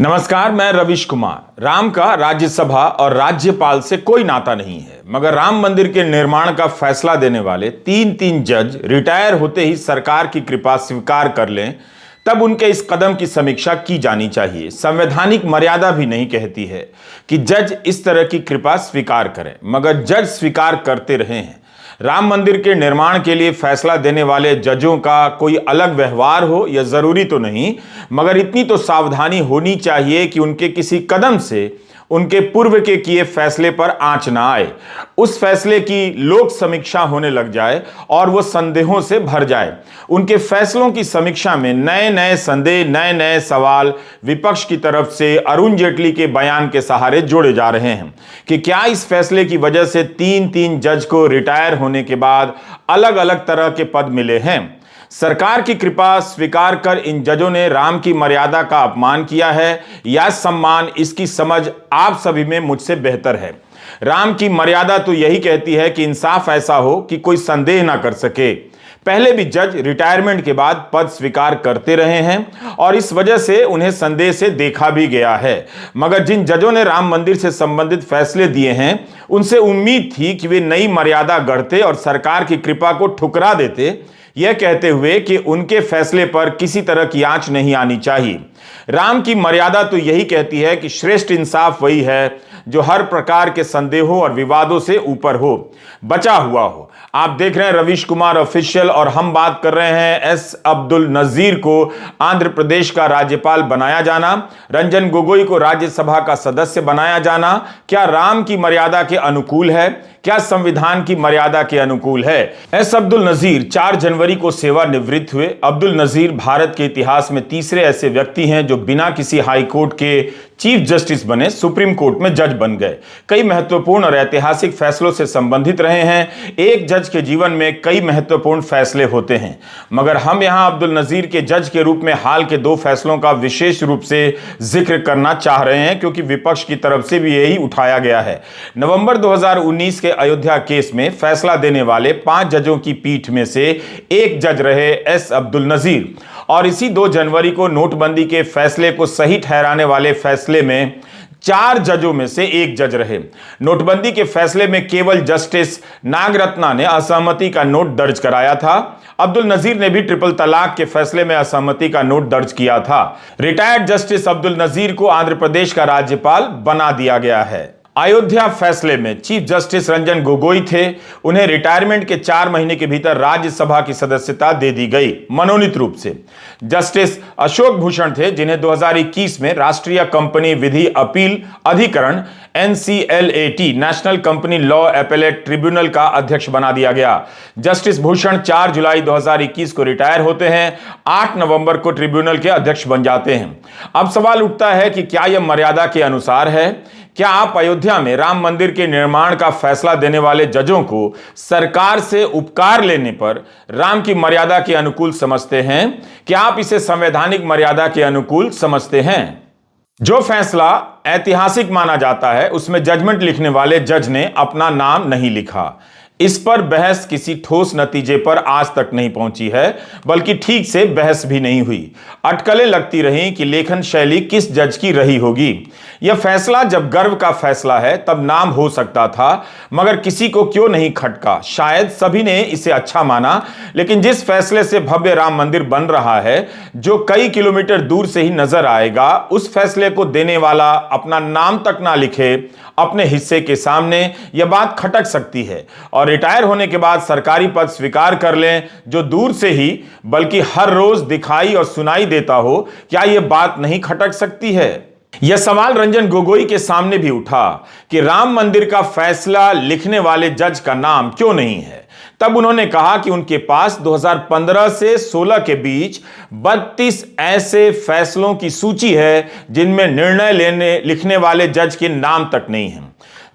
नमस्कार, मैं रविश कुमार। राम का राज्यसभा और राज्यपाल से कोई नाता नहीं है, मगर राम मंदिर के निर्माण का फैसला देने वाले तीन जज रिटायर होते ही सरकार की कृपा स्वीकार कर लें, तब उनके इस कदम की समीक्षा की जानी चाहिए। संवैधानिक मर्यादा भी नहीं कहती है कि जज इस तरह की कृपा स्वीकार करें, मगर जज स्वीकार करते रहे हैं। राम मंदिर के निर्माण के लिए फैसला देने वाले जजों का कोई अलग व्यवहार हो यह जरूरी तो नहीं, मगर इतनी तो सावधानी होनी चाहिए कि उनके किसी कदम से उनके पूर्व के किए फैसले पर आंच ना आए, उस फैसले की लोक समीक्षा होने लग जाए और वो संदेहों से भर जाए। उनके फैसलों की समीक्षा में नए नए संदेह, नए नए सवाल विपक्ष की तरफ से अरुण जेटली के बयान के सहारे जोड़े जा रहे हैं कि क्या इस फैसले की वजह से तीन जज को रिटायर होने के बाद अलग अलग तरह के पद मिले हैं। सरकार की कृपा स्वीकार कर इन जजों ने राम की मर्यादा का अपमान किया है या सम्मान, इसकी समझ आप सभी में मुझसे बेहतर है। राम की मर्यादा तो यही कहती है कि इंसाफ ऐसा हो कि कोई संदेह ना कर सके। पहले भी जज रिटायरमेंट के बाद पद स्वीकार करते रहे हैं और इस वजह से उन्हें संदेह से देखा भी गया है, मगर जिन जजों ने राम मंदिर से संबंधित फैसले दिए हैं उनसे उम्मीद थी कि वे नई मर्यादा गढ़ते और सरकार की कृपा को ठुकरा देते, यह कहते हुए कि उनके फैसले पर किसी तरह की आंच नहीं आनी चाहिए। राम की मर्यादा तो यही कहती है कि श्रेष्ठ इंसाफ वही है जो हर प्रकार के संदेहों और विवादों से ऊपर हो, बचा हुआ हो। आप देख रहे हैं रविश कुमार ऑफिशियल और हम बात कर रहे हैं एस अब्दुल नजीर को आंध्र प्रदेश का राज्यपाल बनाया जाना, रंजन गोगोई को राज्यसभा का सदस्य बनाया जाना क्या राम की मर्यादा के अनुकूल है, क्या संविधान की मर्यादा के अनुकूल है। एस अब्दुल नजीर 4 जनवरी को सेवानिवृत्त हुए। अब्दुल नजीर भारत के इतिहास में तीसरे ऐसे व्यक्ति हैं जो बिना किसी हाई कोर्ट के चीफ जस्टिस बने सुप्रीम कोर्ट में जज बन गए। कई महत्वपूर्ण और ऐतिहासिक फैसलों से संबंधित रहे हैं। एक जज के जीवन में कई महत्वपूर्ण फैसले होते हैं, मगर हम यहां अब्दुल नजीर के जज के रूप में हाल के 2 फैसलों का विशेष रूप से जिक्र करना चाह रहे हैं, क्योंकि विपक्ष की तरफ से भी यही उठाया गया है। नवंबर 2019 के अयोध्या केस में फैसला देने वाले 5 जजों की पीठ में से एक जज रहे एस अब्दुल नजीर, और इसी 2 जनवरी को नोटबंदी के फैसले को सही ठहराने वाले फैसले में 4 जजों में से एक जज रहे। नोटबंदी के फैसले में केवल जस्टिस नागरत्ना ने असहमति का नोट दर्ज कराया था। अब्दुल नजीर ने भी ट्रिपल तलाक के फैसले में असहमति का नोट दर्ज किया था। रिटायर्ड जस्टिस अब्दुल नजीर को आंध्र प्रदेश का राज्यपाल बना दिया गया है। अयोध्या फैसले में चीफ जस्टिस रंजन गोगोई थे। उन्हें रिटायरमेंट के 4 महीने के भीतर राज्यसभा की सदस्यता दे दी गई मनोनीत रूप से। जस्टिस अशोक भूषण थे, जिन्हें 2021 में राष्ट्रीय कंपनी विधि अपील अधिकरण NCLAT national company law appellate tribunal का अध्यक्ष बना दिया गया। जस्टिस भूषण 4 जुलाई 2021 को रिटायर होते हैं, 8 नवंबर को ट्रिब्यूनल के अध्यक्ष बन जाते हैं। अब सवाल उठता है कि क्या यह मर्यादा के अनुसार है? क्या आप अयोध्या में राम मंदिर के निर्माण का फैसला देने वाले जजों को सरकार से उपकार लेने पर राम की मर्यादा के अनुकूल समझते हैं? क्या आप इसे संवैधानिक मर्यादा के अनुकूल समझते हैं? जो फैसला ऐतिहासिक माना जाता है उसमें जजमेंट लिखने वाले जज ने अपना नाम नहीं लिखा। इस पर बहस किसी ठोस नतीजे पर आज तक नहीं पहुंची है, बल्कि ठीक से बहस भी नहीं हुई। अटकलें लगती रहीं कि लेखन शैली किस जज की रही होगी। यह फैसला जब गर्व का फैसला है तब नाम हो सकता था, मगर किसी को क्यों नहीं खटका। शायद सभी ने इसे अच्छा माना, लेकिन जिस फैसले से भव्य राम मंदिर बन रहा है, जो कई किलोमीटर दूर से ही नजर आएगा, उस फैसले को देने वाला अपना नाम तक ना लिखे अपने हिस्से के सामने, यह बात खटक सकती है। और रिटायर होने के बाद सरकारी पद स्वीकार कर लें जो दूर से ही बल्कि हर रोज दिखाई और सुनाई देता हो, क्या यह बात नहीं खटक सकती है? यह सवाल रंजन गोगोई के सामने भी उठा कि राम मंदिर का फैसला लिखने वाले जज का नाम क्यों नहीं है। तब उन्होंने कहा कि उनके पास 2015 से 16 के बीच 32 ऐसे फैसलों की सूची है जिनमें निर्णय लिखने वाले जज के नाम तक नहीं है।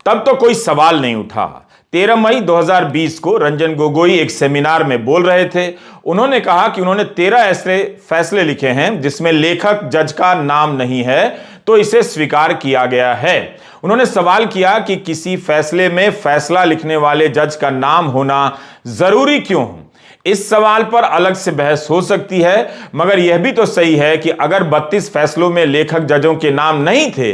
तब तो कोई सवाल नहीं उठा। 13 मई 2020 को रंजन गोगोई एक सेमिनार में बोल रहे थे। उन्होंने कहा कि उन्होंने 13 ऐसे फैसले लिखे हैं जिसमें लेखक जज का नाम नहीं है, तो इसे स्वीकार किया गया है। उन्होंने सवाल किया कि किसी फैसले में फैसला लिखने वाले जज का नाम होना जरूरी क्यों हो। इस सवाल पर अलग से बहस हो सकती है, मगर यह भी तो सही है कि अगर 32 फैसलों में लेखक जजों के नाम नहीं थे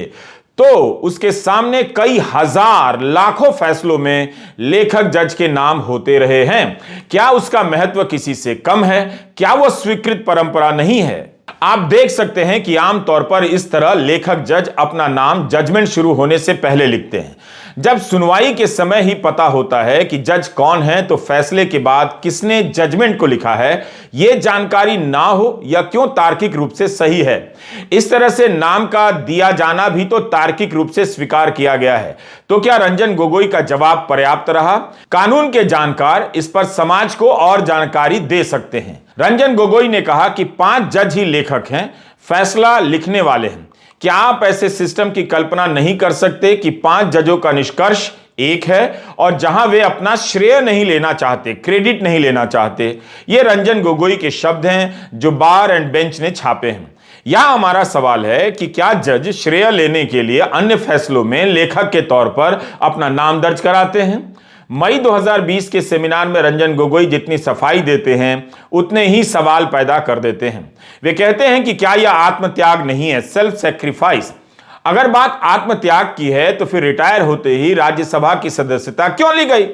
तो उसके सामने कई हजार लाखों फैसलों में लेखक जज के नाम होते रहे हैं। क्या उसका महत्व किसी से कम है? क्या वह स्वीकृत परंपरा नहीं है? आप देख सकते हैं कि आमतौर पर इस तरह लेखक जज अपना नाम जजमेंट शुरू होने से पहले लिखते हैं। जब सुनवाई के समय ही पता होता है कि जज कौन है तो फैसले के बाद किसने जजमेंट को लिखा है यह जानकारी ना हो या क्यों तार्किक रूप से सही है। इस तरह से नाम का दिया जाना भी तो तार्किक रूप से स्वीकार किया गया है। तो क्या रंजन गोगोई का जवाब पर्याप्त रहा? कानून के जानकार इस पर समाज को और जानकारी दे सकते हैं। रंजन गोगोई ने कहा कि 5 जज ही लेखक हैं, फैसला लिखने वाले हैं। क्या आप ऐसे सिस्टम की कल्पना नहीं कर सकते कि 5 जजों का निष्कर्ष एक है और जहां वे अपना श्रेय नहीं लेना चाहते, क्रेडिट नहीं लेना चाहते? ये रंजन गोगोई के शब्द हैं जो बार एंड बेंच ने छापे हैं। यह हमारा सवाल है कि क्या जज श्रेय लेने के लिए अन्य फैसलों में लेखक के तौर पर अपना नाम दर्ज कराते हैं? मई 2020 के सेमिनार में रंजन गोगोई जितनी सफाई देते हैं उतने ही सवाल पैदा कर देते हैं। वे कहते हैं कि क्या यह आत्मत्याग नहीं है, सेल्फ सेक्रीफाइस? अगर बात आत्मत्याग की है तो फिर रिटायर होते ही राज्यसभा की सदस्यता क्यों ली गई?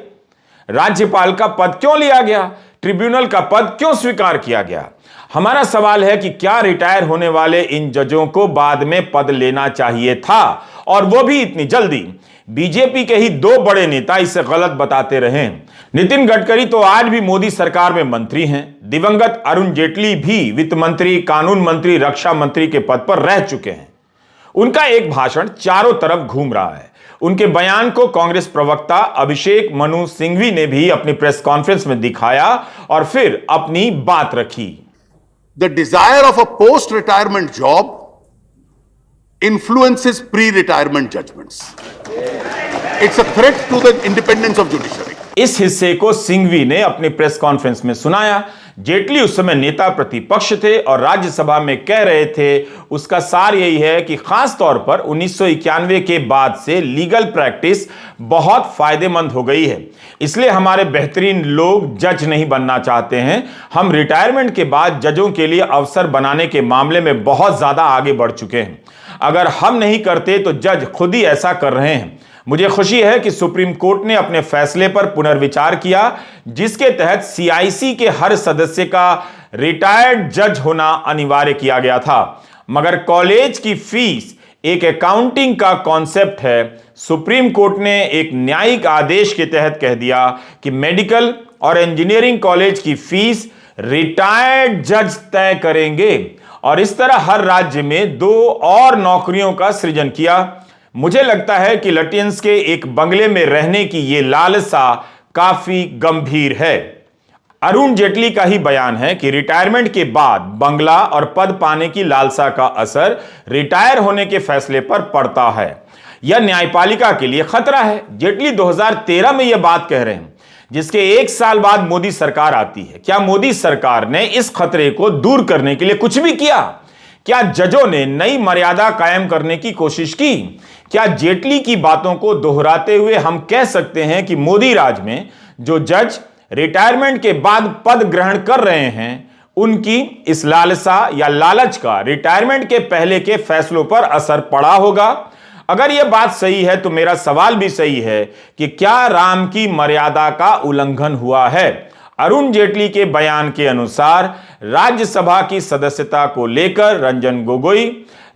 राज्यपाल का पद क्यों लिया गया? ट्रिब्यूनल का पद क्यों स्वीकार किया गया? हमारा सवाल है कि क्या रिटायर होने वाले इन जजों को बाद में पद लेना चाहिए था, और वो भी इतनी जल्दी? बीजेपी के ही 2 बड़े नेता इसे गलत बताते रहे। नितिन गडकरी तो आज भी मोदी सरकार में मंत्री हैं। दिवंगत अरुण जेटली भी वित्त मंत्री, कानून मंत्री, रक्षा मंत्री के पद पर रह चुके हैं। उनका एक भाषण चारों तरफ घूम रहा है। उनके बयान को कांग्रेस प्रवक्ता अभिषेक मनु सिंघवी ने भी अपनी प्रेस कॉन्फ्रेंस में दिखाया और फिर अपनी बात रखी। The desire of a post-retirement job influences pre-retirement judgments. It's a threat to the independence of judiciary. इस हिस्से को सिंघवी ने अपनी प्रेस कॉन्फ्रेंस में सुनाया। जेटली उस समय नेता प्रतिपक्ष थे और राज्यसभा में कह रहे थे। उसका सार यही है कि खास तौर पर 1991 के बाद से लीगल प्रैक्टिस बहुत फायदेमंद हो गई है, इसलिए हमारे बेहतरीन लोग जज नहीं बनना चाहते हैं। हम रिटायरमेंट के बाद जजों के लिए अवसर बनाने के मामले में बहुत ज्यादा आगे बढ़ चुके हैं। अगर हम नहीं करते तो जज खुद ही ऐसा कर रहे हैं। मुझे खुशी है कि सुप्रीम कोर्ट ने अपने फैसले पर पुनर्विचार किया, जिसके तहत सीआईसी के हर सदस्य का रिटायर्ड जज होना अनिवार्य किया गया था। मगर कॉलेज की फीस एक अकाउंटिंग का कॉन्सेप्ट है। सुप्रीम कोर्ट ने एक न्यायिक आदेश के तहत कह दिया कि मेडिकल और इंजीनियरिंग कॉलेज की फीस रिटायर्ड जज तय करेंगे, और इस तरह हर राज्य में 2 और नौकरियों का सृजन किया। मुझे लगता है कि लटियंस के एक बंगले में रहने की यह लालसा काफी गंभीर है। अरुण जेटली का ही बयान है कि रिटायरमेंट के बाद बंगला और पद पाने की लालसा का असर रिटायर होने के फैसले पर पड़ता है। यह न्यायपालिका के लिए खतरा है। जेटली 2013 में यह बात कह रहे हैं, जिसके 1 साल बाद मोदी सरकार आती है। क्या मोदी सरकार ने इस खतरे को दूर करने के लिए कुछ भी किया? क्या जजों ने नई मर्यादा कायम करने की कोशिश की? क्या जेटली की बातों को दोहराते हुए हम कह सकते हैं कि मोदी राज में जो जज रिटायरमेंट के बाद पद ग्रहण कर रहे हैं उनकी इस लालसा या लालच का रिटायरमेंट के पहले के फैसलों पर असर पड़ा होगा? अगर यह बात सही है तो मेरा सवाल भी सही है कि क्या राम की मर्यादा का उल्लंघन हुआ है? अरुण जेटली के बयान के अनुसार राज्यसभा की सदस्यता को लेकर रंजन गोगोई,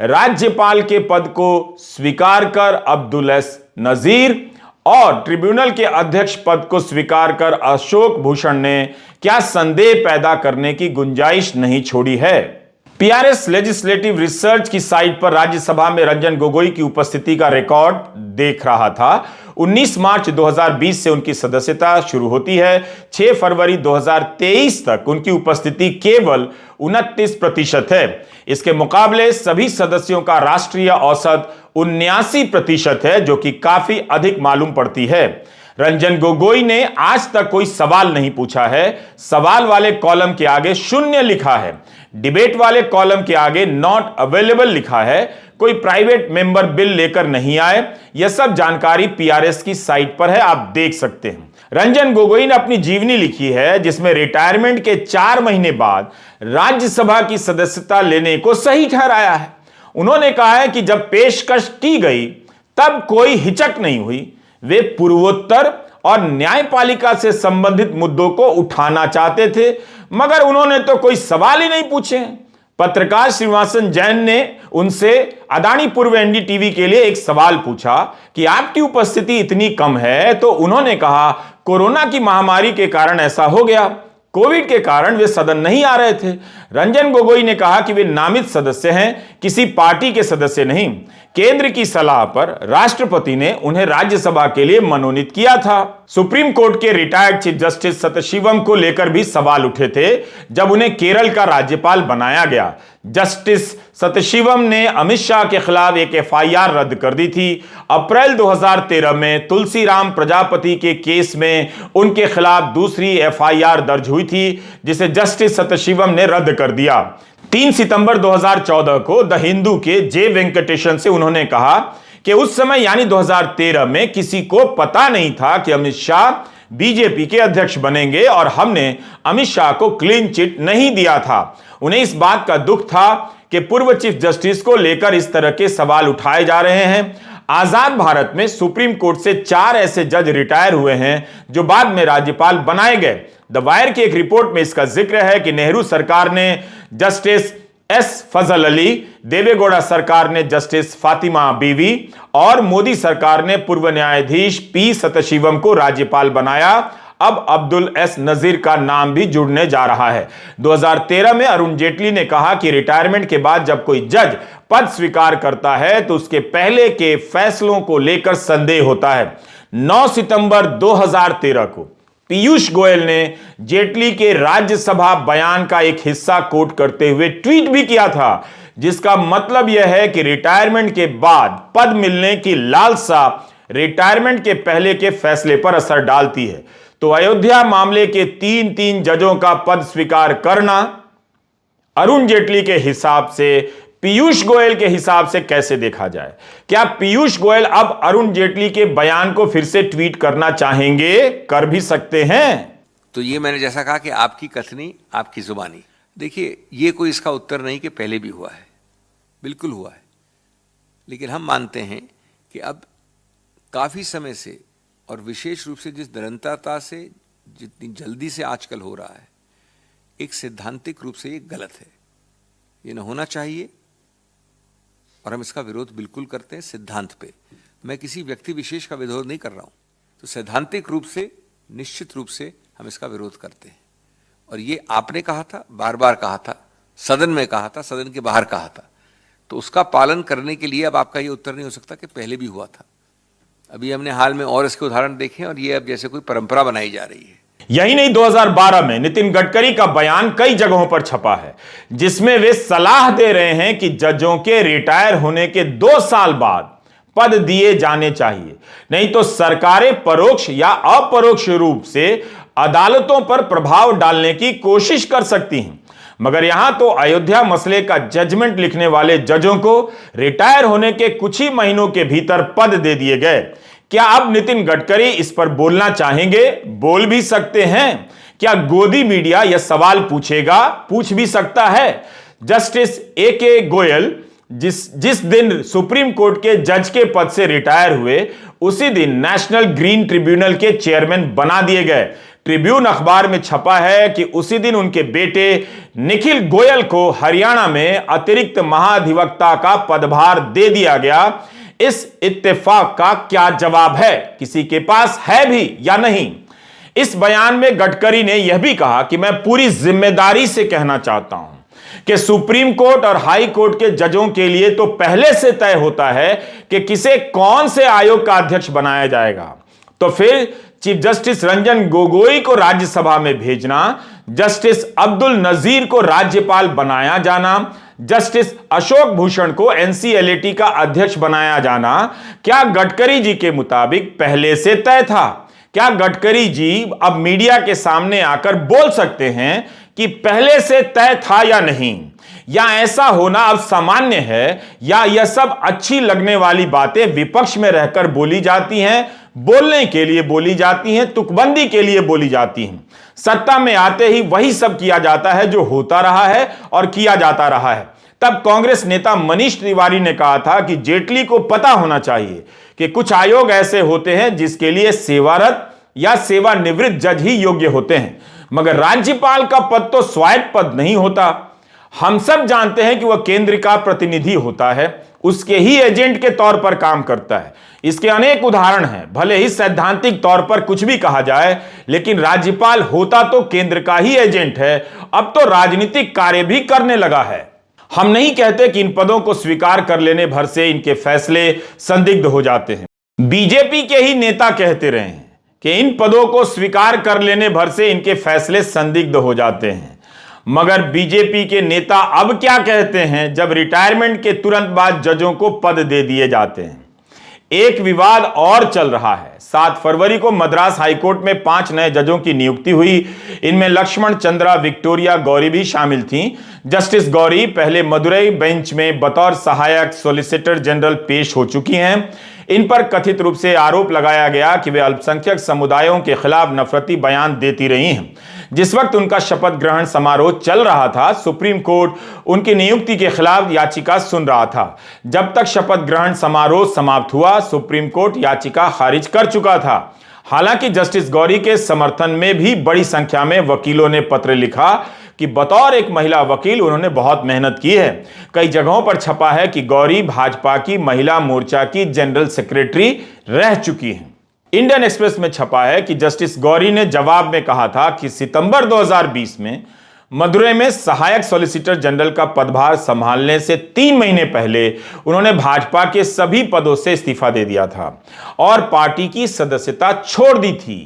राज्यपाल के पद को स्वीकार कर अब्दुल नजीर और ट्रिब्यूनल के अध्यक्ष पद को स्वीकार कर अशोक भूषण ने क्या संदेह पैदा करने की गुंजाइश नहीं छोड़ी है। पीआरएस लेजिस्लेटिव रिसर्च की साइट पर राज्यसभा में रंजन गोगोई की उपस्थिति का रिकॉर्ड देख रहा था। 19 मार्च 2020 से उनकी सदस्यता शुरू होती है। 6 फरवरी 2023 तक उनकी उपस्थिति केवल 29% है। इसके मुकाबले सभी सदस्यों का राष्ट्रीय औसत 79% है, जो कि काफी अधिक मालूम पड़ती है। रंजन गोगोई ने आज तक कोई सवाल नहीं पूछा है। सवाल वाले कॉलम के आगे 0 लिखा है। डिबेट वाले कॉलम के आगे नॉट अवेलेबल लिखा है। कोई प्राइवेट मेंबर बिल लेकर नहीं आए। यह सब जानकारी पीआरएस की साइट पर है, आप देख सकते हैं। रंजन गोगोई ने अपनी जीवनी लिखी है जिसमें रिटायरमेंट के 4 महीने बाद राज्यसभा की सदस्यता लेने को सही ठहराया है। उन्होंने कहा है कि जब पेशकश की गई तब कोई हिचक नहीं हुई। वे पूर्वोत्तर और न्यायपालिका से संबंधित मुद्दों को उठाना चाहते थे, मगर उन्होंने तो कोई सवाल ही नहीं पूछे। पत्रकार श्रीनिवासन जैन ने उनसे अदानी पूर्व एनडीटीवी के लिए एक सवाल पूछा कि आपकी उपस्थिति इतनी कम है, तो उन्होंने कहा कोरोना की महामारी के कारण ऐसा हो गया। कोविड के कारण वे सदन नहीं आ रहे थे। रंजन गोगोई ने कहा कि वे नामित सदस्य हैं, किसी पार्टी के सदस्य नहीं। केंद्र की सलाह पर राष्ट्रपति ने उन्हें राज्यसभा के लिए मनोनीत किया था। सुप्रीम कोर्ट के रिटायर्ड चीफ जस्टिस सतशिवम को लेकर भी सवाल उठे थे जब उन्हें केरल का राज्यपाल बनाया गया। जस्टिस सतशिवम ने अमित शाह के खिलाफ एक एफआईआर रद्द कर दी थी। अप्रैल 2013 में तुलसीराम प्रजापति के केस में उनके खिलाफ दूसरी एफआईआर दर्ज हुई थी, जिसे जस्टिस सतशिवम ने रद्द कर दिया। 3 सितंबर 2014 को द हिंदू के जे वेंकटेशन से उन्होंने कहा कि उस समय यानी 2013 में किसी को पता नहीं था कि अमित शाह बीजेपी के अध्यक्ष बनेंगे और हमने अमित शाह को क्लीन चिट नहीं दिया था। उन्हें इस बात का दुख था कि पूर्व चीफ जस्टिस को लेकर इस तरह के सवाल उठाए जा रहे हैं। आजाद भारत में सुप्रीम कोर्ट से 4 ऐसे जज रिटायर हुए हैं जो बाद में राज्यपाल बनाए गए। द वायर की एक रिपोर्ट में इसका जिक्र है कि नेहरू सरकार ने जस्टिस एस फजल अली, देवेगौड़ा सरकार ने जस्टिस फातिमा बीवी और मोदी सरकार ने पूर्व न्यायाधीश पी सतशिवम को राज्यपाल बनाया। अब अब्दुल एस नजीर का नाम भी जुड़ने जा रहा है। 2013 में अरुण जेटली ने कहा कि रिटायरमेंट के बाद जब कोई जज पद स्वीकार करता है तो उसके पहले के फैसलों को लेकर संदेह होता है। 9 सितंबर 2013 को पीयूष गोयल ने जेटली के राज्यसभा बयान का एक हिस्सा कोट करते हुए ट्वीट भी किया था, जिसका मतलब यह है कि रिटायरमेंट के बाद पद मिलने की लालसा रिटायरमेंट के पहले के फैसले पर असर डालती है। तो अयोध्या मामले के 3 जजों का पद स्वीकार करना अरुण जेटली के हिसाब से पीयूष गोयल के हिसाब से कैसे देखा जाए? क्या पीयूष गोयल अब अरुण जेटली के बयान को फिर से ट्वीट करना चाहेंगे? कर भी सकते हैं। तो ये मैंने जैसा कहा कि आपकी कथनी आपकी जुबानी। देखिए, ये कोई इसका उत्तर नहीं कि पहले भी हुआ है, बिल्कुल हुआ है, लेकिन हम मानते हैं कि अब काफ़ी समय से और विशेष रूप से जिस निरंतरता से जितनी जल्दी से आजकल हो रहा है, एक सैद्धांतिक रूप से ये गलत है, ये न होना चाहिए और हम इसका विरोध बिल्कुल करते हैं सिद्धांत पे। मैं किसी व्यक्ति विशेष का विरोध नहीं कर रहा हूँ, तो सैद्धांतिक रूप से निश्चित रूप से हम इसका विरोध करते हैं। और ये आपने कहा था, बार बार कहा था, सदन में कहा था, सदन के बाहर कहा था, तो उसका पालन करने के लिए अब आपका ये उत्तर नहीं हो सकता कि पहले भी हुआ था। अभी हमने हाल में और इसके उदाहरण देखे और ये अब जैसे कोई परंपरा बनाई जा रही है। यही नहीं, 2012 में नितिन गडकरी का बयान कई जगहों पर छपा है, जिसमें वे सलाह दे रहे हैं कि जजों के रिटायर होने के 2 साल बाद पद दिए जाने चाहिए, नहीं तो सरकारें परोक्ष या अपरोक्ष रूप से अदालतों पर प्रभाव डालने की कोशिश कर सकती हैं। मगर यहां तो अयोध्या मसले का जजमेंट लिखने वाले जजों को रिटायर होने के कुछ ही महीनों के भीतर पद दे दिए गए। क्या अब नितिन गडकरी इस पर बोलना चाहेंगे? बोल भी सकते हैं। क्या गोदी मीडिया यह सवाल पूछेगा? पूछ भी सकता है। Justice A K. गोयल जिस दिन सुप्रीम कोर्ट के जज के पद से रिटायर हुए, उसी दिन नेशनल ग्रीन ट्रिब्यूनल के चेयरमैन बना दिए गए। ट्रिब्यून अखबार में छपा है कि उसी दिन उनके बेटे निखिल गोयल को हरियाणा में अतिरिक्त महाधिवक्ता का पदभार दे दिया गया। इस इत्तेफाक का क्या जवाब है? किसी के पास है भी या नहीं? इस बयान में गडकरी ने यह भी कहा कि मैं पूरी जिम्मेदारी से कहना चाहता हूं कि सुप्रीम कोर्ट और हाई कोर्ट के जजों के लिए तो पहले से तय होता है कि किसे कौन से आयोग का अध्यक्ष बनाया जाएगा। तो फिर चीफ जस्टिस रंजन गोगोई को राज्यसभा में भेजना, जस्टिस अब्दुल नजीर को राज्यपाल बनाया जाना, जस्टिस अशोक भूषण को एनसीएलटी का अध्यक्ष बनाया जाना, क्या गडकरी जी के मुताबिक पहले से तय था? क्या गडकरी जी अब मीडिया के सामने आकर बोल सकते हैं कि पहले से तय था या नहीं? या ऐसा होना अब सामान्य है, या यह सब अच्छी लगने वाली बातें विपक्ष में रहकर बोली जाती हैं, बोलने के लिए बोली जाती हैं, तुकबंदी के लिए बोली जाती हैं। सत्ता में आते ही वही सब किया जाता है जो होता रहा है और किया जाता रहा है। तब कांग्रेस नेता मनीष तिवारी ने कहा था कि जेटली को पता होना चाहिए कि कुछ आयोग ऐसे होते हैं जिसके लिए सेवारत या सेवानिवृत्त जज ही योग्य होते हैं, मगर राज्यपाल का पद तो स्वायत्त पद नहीं होता। हम सब जानते हैं कि वह केंद्र का प्रतिनिधि होता है, उसके ही एजेंट के तौर पर काम करता है। इसके अनेक उदाहरण हैं। भले ही सैद्धांतिक तौर पर कुछ भी कहा जाए, लेकिन राज्यपाल होता तो केंद्र का ही एजेंट है, अब तो राजनीतिक कार्य भी करने लगा है। हम नहीं कहते कि इन पदों को स्वीकार कर लेने भर से इनके फैसले संदिग्ध हो जाते हैं। बीजेपी के ही नेता कहते रहे हैं कि इन पदों को स्वीकार कर लेने भर से इनके फैसले संदिग्ध हो जाते हैं, मगर बीजेपी के नेता अब क्या कहते हैं जब रिटायरमेंट के तुरंत बाद जजों को पद दे दिए जाते हैं। एक विवाद और चल रहा है। 7 फरवरी को मद्रास हाईकोर्ट में 5 नए जजों की नियुक्ति हुई। इनमें लक्ष्मण चंद्रा विक्टोरिया गौरी भी शामिल थीं। जस्टिस गौरी पहले मदुरई बेंच में बतौर सहायक सॉलिसिटर जनरल पेश हो चुकी हैं। इन पर कथित रूप से आरोप लगाया गया कि वे अल्पसंख्यक समुदायों के खिलाफ नफरती बयान देती रही हैं। जिस वक्त उनका शपथ ग्रहण समारोह चल रहा था, सुप्रीम कोर्ट उनकी नियुक्ति के खिलाफ याचिका सुन रहा था। जब तक शपथ ग्रहण समारोह समाप्त हुआ, सुप्रीम कोर्ट याचिका खारिज कर चुका था। हालांकि जस्टिस गौरी के समर्थन में भी बड़ी संख्या में वकीलों ने पत्र लिखा कि बतौर एक महिला वकील उन्होंने बहुत मेहनत की है। कई जगहों पर छपा है कि गौरी भाजपा की महिला मोर्चा की जनरल सेक्रेटरी रह चुकी हैं। इंडियन एक्सप्रेस में छपा है कि जस्टिस गौरी ने जवाब में कहा था कि सितंबर 2020 में मदुरई में सहायक सॉलिसिटर जनरल का पदभार संभालने से 3 महीने पहले उन्होंने भाजपा के सभी पदों से इस्तीफा दे दिया था और पार्टी की सदस्यता छोड़ दी थी।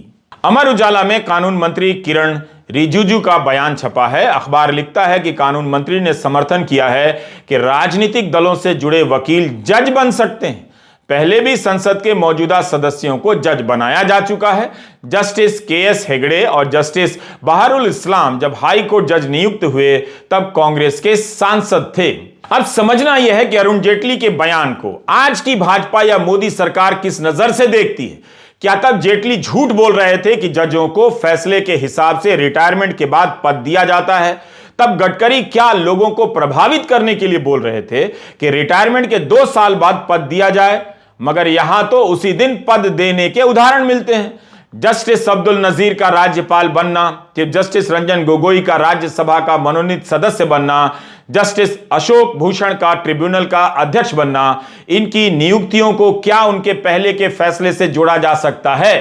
अमर उजाला में कानून मंत्री किरण रिजिजू का बयान छपा है। अखबार लिखता है कि कानून मंत्री ने समर्थन किया है कि राजनीतिक दलों से जुड़े वकील जज बन सकते हैं। पहले भी संसद के मौजूदा सदस्यों को जज बनाया जा चुका है। Justice KS. हेगड़े और जस्टिस बहारुल इस्लाम जब हाई कोर्ट जज नियुक्त हुए तब कांग्रेस के सांसद थे। अब समझना यह है कि अरुण जेटली के बयान को आज की भाजपा या मोदी सरकार किस नजर से देखती है। क्या तब जेटली झूठ बोल रहे थे कि जजों को फैसले के हिसाब से रिटायरमेंट के बाद पद दिया जाता है? तब गडकरी क्या लोगों को प्रभावित करने के लिए बोल रहे थे कि रिटायरमेंट के 2 साल बाद पद दिया जाए? मगर यहां तो उसी दिन पद देने के उदाहरण मिलते हैं। जस्टिस अब्दुल नजीर का राज्यपाल बनना, चीफ जस्टिस रंजन गोगोई का राज्यसभा का मनोनीत सदस्य बनना, जस्टिस अशोक भूषण का ट्रिब्यूनल का अध्यक्ष बनना, इनकी नियुक्तियों को क्या उनके पहले के फैसले से जोड़ा जा सकता है?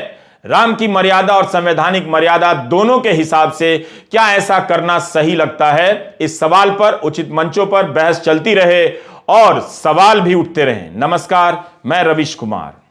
राम की मर्यादा और संवैधानिक मर्यादा दोनों के हिसाब से क्या ऐसा करना सही लगता है? इस सवाल पर उचित मंचों पर बहस चलती रहे और सवाल भी उठते रहे। नमस्कार, मैं रविश कुमार।